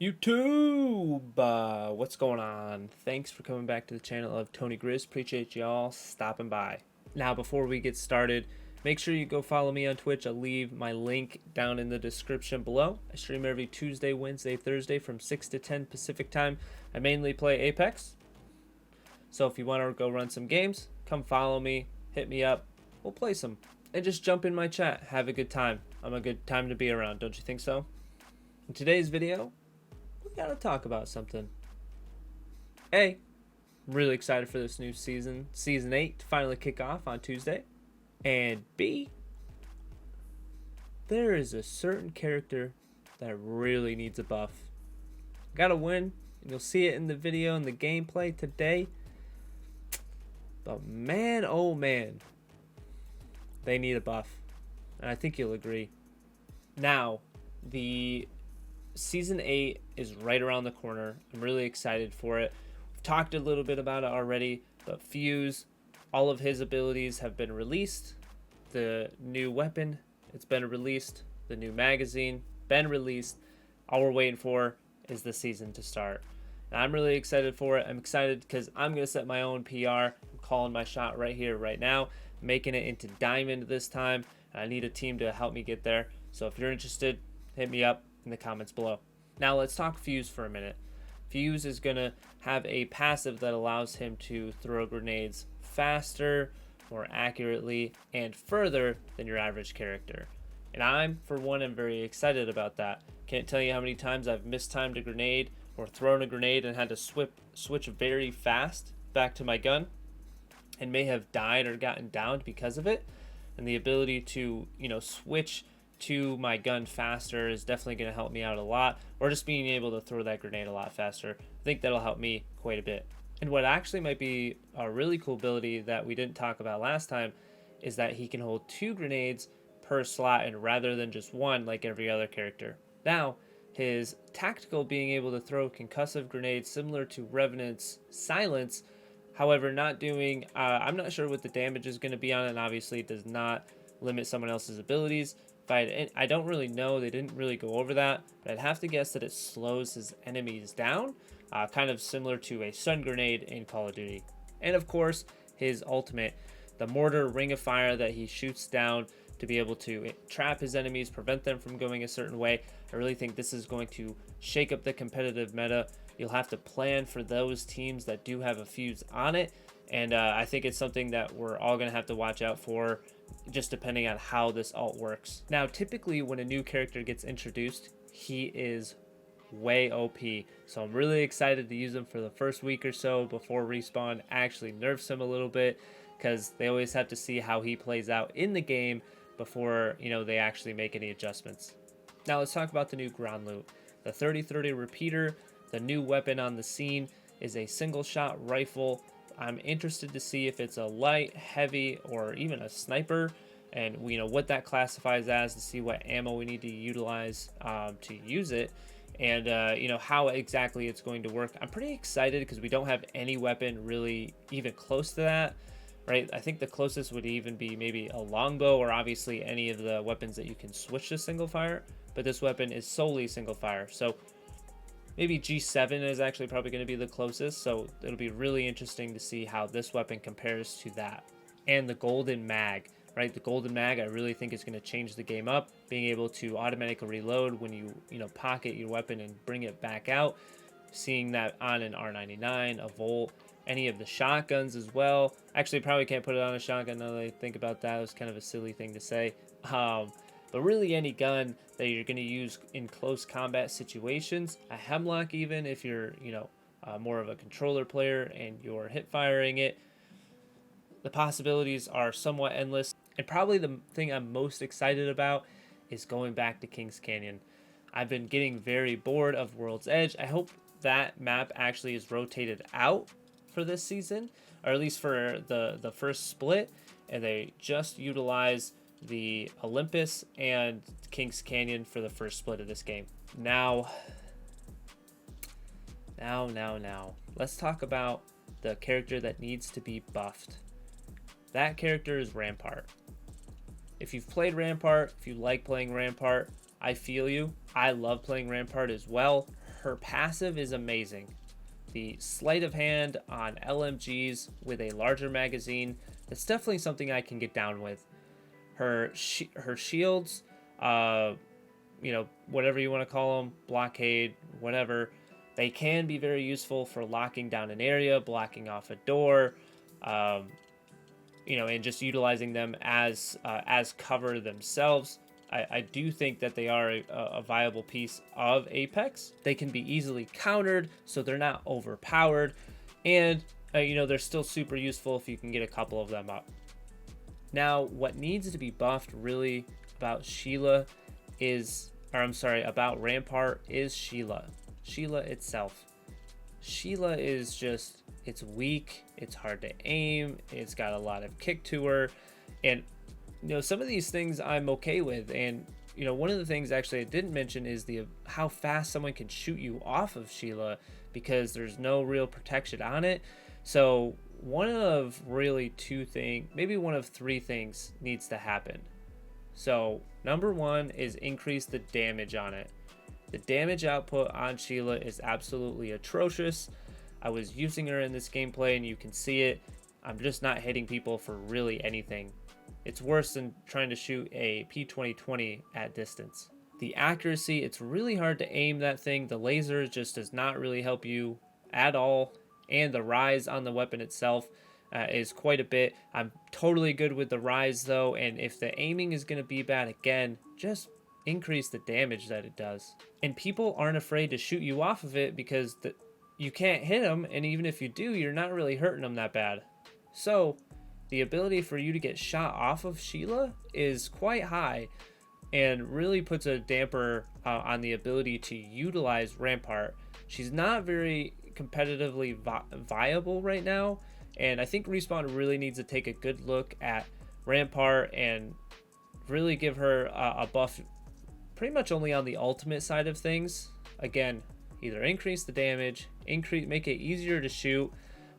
YouTube, what's going on? Thanks for coming back to the channel of Tony Grizz. Appreciate y'all stopping by. Now, before we get started, make sure you go follow me on Twitch. I'll leave my link down in the description below. I stream every Tuesday, Wednesday, Thursday from 6 to 10 Pacific time. I mainly play Apex. So if you want to go run some games, come follow me, hit me up. We'll play some. And just jump in my chat. Have a good time. I'm a good time to be around, don't you think so? In today's video, we gotta talk about something. A, I'm really excited for this new season 8 to finally kick off on Tuesday. And B, there is a certain character that really needs a buff. Gotta win, and you'll see it in the video and the gameplay today. But man, oh man, they need a buff. And I think you'll agree. Now, the Season 8 is right around the corner. I'm really excited for it. We've talked a little bit about it already, but Fuse, all of his abilities have been released. The new weapon, it's been released. The new magazine, been released. All we're waiting for is the season to start. And I'm really excited for it. I'm excited because I'm going to set my own PR. I'm calling my shot right here, right now, making it into Diamond this time. I need a team to help me get there. So if you're interested, hit me up in the comments below. Now let's talk Fuse for a minute. Fuse is going to have a passive that allows him to throw grenades faster, more accurately, and further than your average character. And I'm, for one, am very excited about that. Can't tell you how many times I've mistimed a grenade or thrown a grenade and had to switch very fast back to my gun and may have died or gotten downed because of it. And the ability to, switch to my gun faster is definitely going to help me out a lot, or just being able to throw that grenade a lot faster. I think that'll help me quite a bit. And what actually might be a really cool ability that we didn't talk about last time is that he can hold 2 grenades per slot and rather than just one like every other character. Now, his tactical being able to throw concussive grenades similar to Revenant's Silence, however, not doing, I'm not sure what the damage is going to be on it, and obviously it does not limit someone else's abilities. I don't really know. They didn't really go over that, but I'd have to guess that it slows his enemies down, kind of similar to a stun grenade in Call of Duty. And of course, his ultimate, the Mortar Ring of Fire that he shoots down to be able to trap his enemies, prevent them from going a certain way. I really think this is going to shake up the competitive meta. You'll have to plan for those teams that do have a Fuse on it, and I think it's something that we're all going to have to watch out for, just depending on how this alt works. Now, typically when a new character gets introduced, he is way OP. So I'm really excited to use him for the first week or so before Respawn actually nerfs him a little bit, because they always have to see how he plays out in the game before, they actually make any adjustments. Now let's talk about the new ground loot. The 30-30 repeater, the new weapon on the scene, is a single shot rifle. I'm interested to see if it's a light, heavy, or even a sniper, and what that classifies as, to see what ammo we need to utilize to use it, and how exactly it's going to work. I'm pretty excited because we don't have any weapon really even close to that, right? I think the closest would even be maybe a longbow, or obviously any of the weapons that you can switch to single fire, but this weapon is solely single fire. So maybe G7 is actually probably going to be the closest, so it'll be really interesting to see how this weapon compares to that. And the Golden Mag, right? The Golden Mag, I really think is going to change the game up, being able to automatically reload when you pocket your weapon and bring it back out. Seeing that on an R99, a Volt, any of the shotguns as well. Actually, probably can't put it on a shotgun now that I think about that. It was kind of a silly thing to say. But really any gun that you're going to use in close combat situations, a Hemlock even if you're, more of a controller player and you're hip firing it, the possibilities are somewhat endless. And probably the thing I'm most excited about is going back to Kings Canyon. I've been getting very bored of World's Edge. I hope that map actually is rotated out for this season, or at least for the first split, and they just utilize the Olympus and Kings Canyon for the first split of this game. Now, let's talk about the character that needs to be buffed. That character is Rampart. If you've played Rampart, if you like playing Rampart, I feel you. I love playing Rampart as well. her passive is amazing. The sleight of hand on LMGs with a larger magazine, that's definitely something I can get down with. Her shields, you know, whatever you want to call them, blockade, whatever, they can be very useful for locking down an area, blocking off a door, you know, and just utilizing them as cover themselves. I do think that they are a viable piece of Apex. They can be easily countered, so they're not overpowered, and you know, they're still super useful if you can get a couple of them up. Now, what needs to be buffed really about Sheila is, or I'm sorry, about Rampart is Sheila. Sheila itself. Sheila is just, it's weak, it's hard to aim, it's got a lot of kick to her, and you know, some of these things I'm okay with. And you know, one of the things actually I didn't mention is how fast someone can shoot you off of Sheila, because there's no real protection on it. So one of really two things, maybe one of three things needs to happen. So number one is increase the damage on it. The damage output on Sheila is absolutely atrocious. I was using her in this gameplay and you can see it. I'm just not hitting people for really anything. It's worse than trying to shoot a P2020 at distance. The accuracy, it's really hard to aim that thing. The laser just does not really help you at all. And the rise on the weapon itself is quite a bit. I'm totally good with the rise though, and if the aiming is going to be bad again, just increase the damage that it does. And people aren't afraid to shoot you off of it because you can't hit them, and even if you do, you're not really hurting them that bad. So the ability for you to get shot off of Sheila is quite high, and really puts a damper on the ability to utilize Rampart. She's not very competitively viable right now, and I think Respawn really needs to take a good look at Rampart and really give her a buff pretty much only on the ultimate side of things. Again, either increase the damage, make it easier to shoot,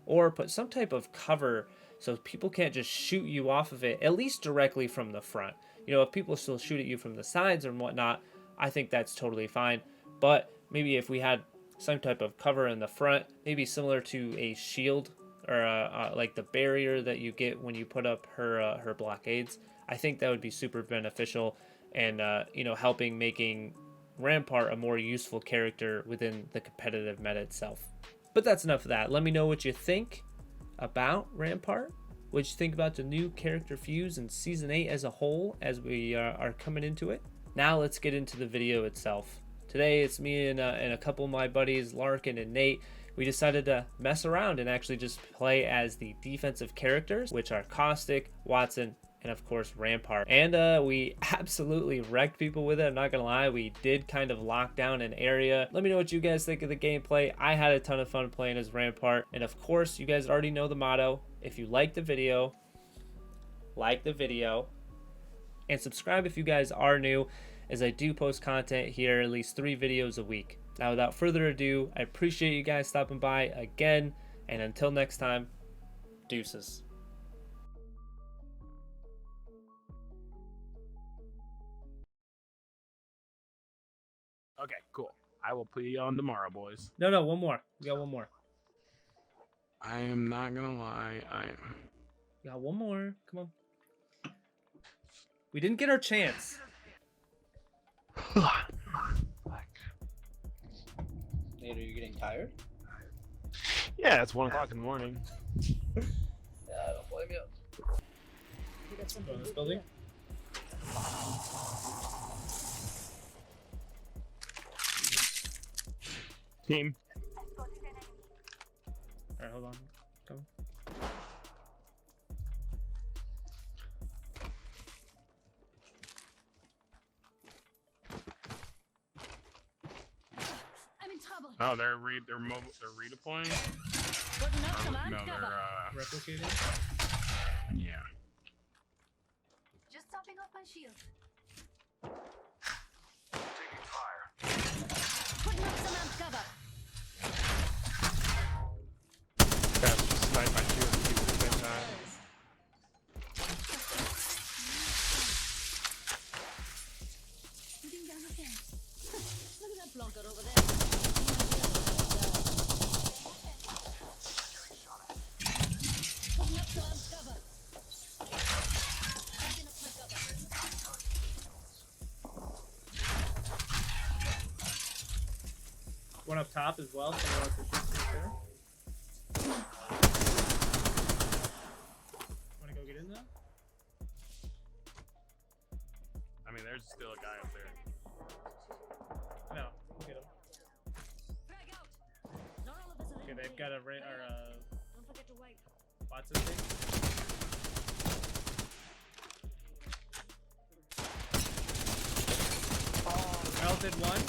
or put some type of cover so people can't just shoot you off of it, at least directly from the front. You know, if people still shoot at you from the sides and whatnot, I think that's totally fine. But maybe if we had some type of cover in the front, maybe similar to a shield, or like the barrier that you get when you put up her blockades, I think that would be super beneficial, and you know, making Rampart a more useful character within the competitive meta itself. But that's enough of that. Let me know what you think about Rampart. What you think about the new character fuse in Season 8 as a whole, as we are coming into it. Now let's get into the video itself. Today it's me and a couple of my buddies, Larkin and Nate. We decided to mess around and actually just play as the defensive characters, which are Caustic, Wattson, and of course Rampart. And we absolutely wrecked people with it. I'm not gonna lie, we did kind of lock down an area. Let me know what you guys think of the gameplay. I had a ton of fun playing as Rampart, and of course you guys already know the motto. If you like the video, and subscribe if you guys are new, as I do post content here, at least 3 videos a week. Now without further ado, I appreciate you guys stopping by again, and until next time, deuces. Okay, cool. I will put you on tomorrow, boys. No, one more. We got one more. I am not gonna lie. We got one more. Come on. We didn't get our chance. Nate, are you getting tired? Yeah, it's 1 o'clock in the morning. Yeah, I don't blame you. You got something in this building? Team. Alright, hold on. Come. I'm in trouble. Oh, they're redeploying. Putting up some No, cover. they're Replicating? yeah. Just topping off my shield. Taking fire. Putting up some amp cover. Guys, just snipe my shield at the same time. Shooting down again. Look at that blocker over there. One up top as well. Someone wants to shoot right there. Want to go get in there? I mean, there's still a guy up there. No, we'll get him. Frag out. Not all of us are Okay, in they've got a Don't forget to wipe. Watson thing. Melted one.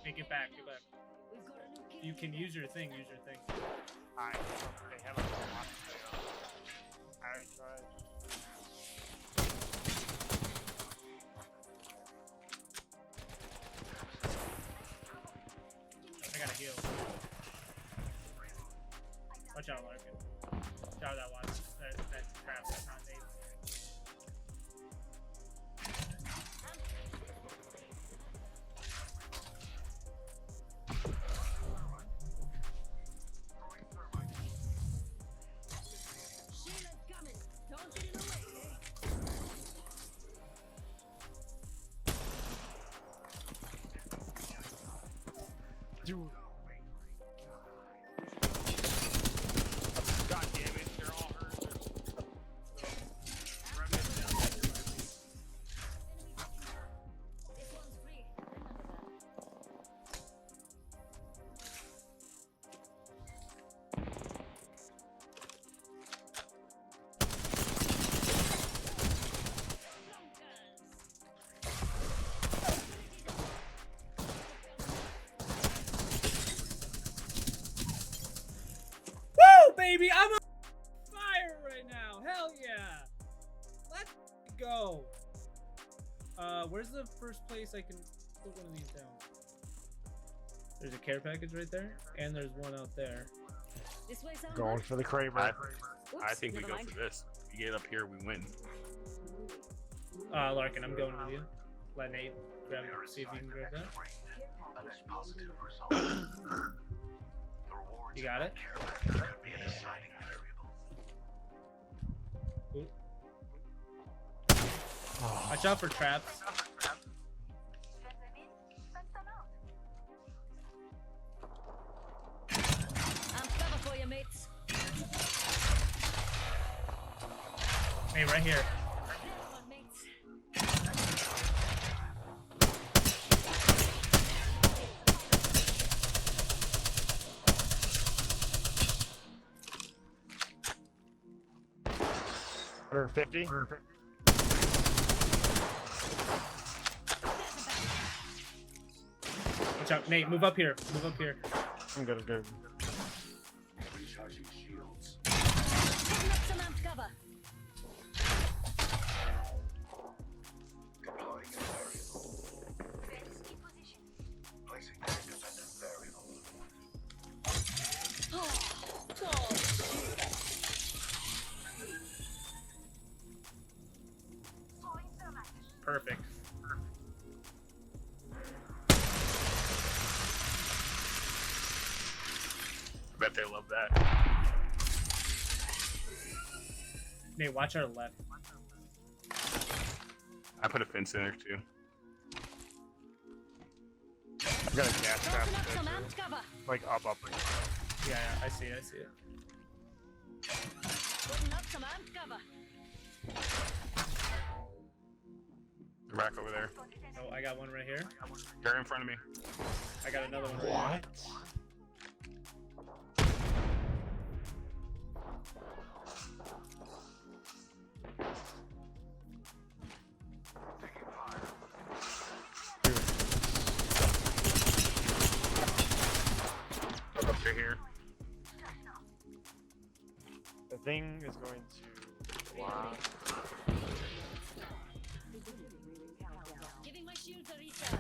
Hey, get back, get back. We've got a new kill. You can use your thing, use your thing. They have a lot to say. I tried. I gotta heal. Watch out, Larkin. Watch out that one. That's trap, that's not Nate. Sheila's coming. Don't get in the way, eh? Dude. God damn it, they're all hurt. This one's free. Remember that. Woo, baby! I'm on fire right now! Hell yeah! Let's go! Where's the first place I can put one of these down? There's a care package right there, and there's one out there. This way, sound Going good? for the Kraber. I Oops, think we never go mind. for this. We get up here, we win. Larkin, I'm going with you. Let Nate grab it, see if you can grab that. And its positive result. The rewards You got it? could be a deciding variable. Cool. Watch out for traps. I'm cover for you, mates. Hey, right here. Come on, mates. Or 50? Watch out, Nate. Move up here. Move up here. I'm good, I'm good. Recharging shields. Putting up some amped cover. Deploying a variable. Placing independent variable. Perfect. I bet they love that. Nate, watch our left. I put a fence in there too. I've got a gas trap Tossing up some there, amped too. cover. Like up. Yeah, I see it. I see it. Putting up some amped cover. They're back over there. Oh, I got one right here. They're in front of me. I got another one right here. Taking fire. They're here. The thing is going to. Wow. Giving my shields a recharge.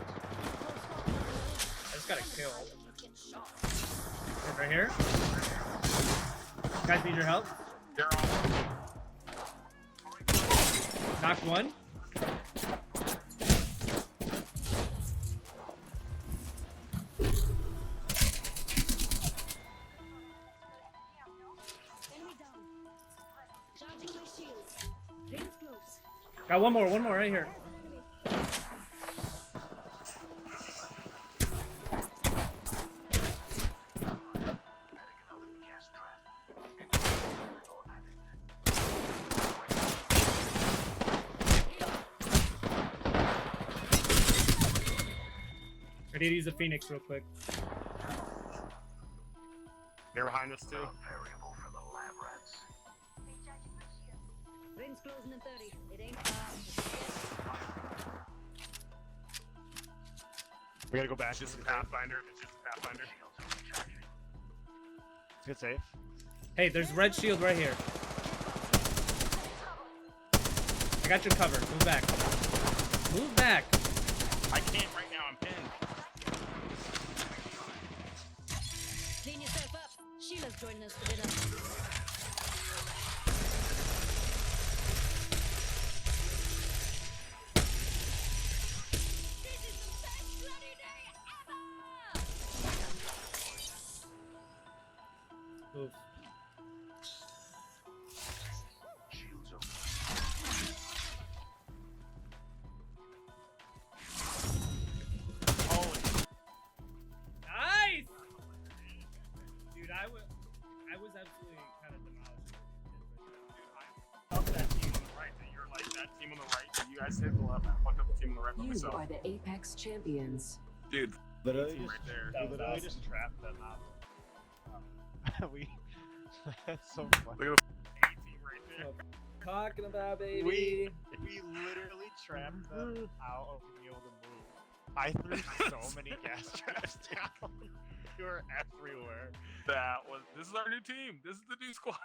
I just got a kill. Get shot. Right here. Guys need your help. They're all. Knocked one. Got one more right here. I need to use a Phoenix real quick. They're behind us too. Variable for the lab rats. Rings closing in 30. It ain't far. We gotta go back. It's just a Pathfinder. It's just a Pathfinder. Let's get safe. Hey, there's red shield right here. I got your cover. Move back. Move back. I can't right now. I'm pinned. Clean yourself up. Sheila's joining us for dinner. This is the best bloody day ever! Move. Shields open. Holy. Nice! Dude, I was absolutely kind of demolished. Up that team on the right. That you're like that team on the right. That you guys hit the left. I fucked up the team on the right by You myself. are the Apex champions. Dude, Literally team right there. That was literally awesome. just trapped them out. We. That's so funny. Look at the A team right there. Talking about, We baby. literally trapped them out of being able to move. I threw so many gas traps down. You were everywhere. That was. This is our new team. This is the new squad.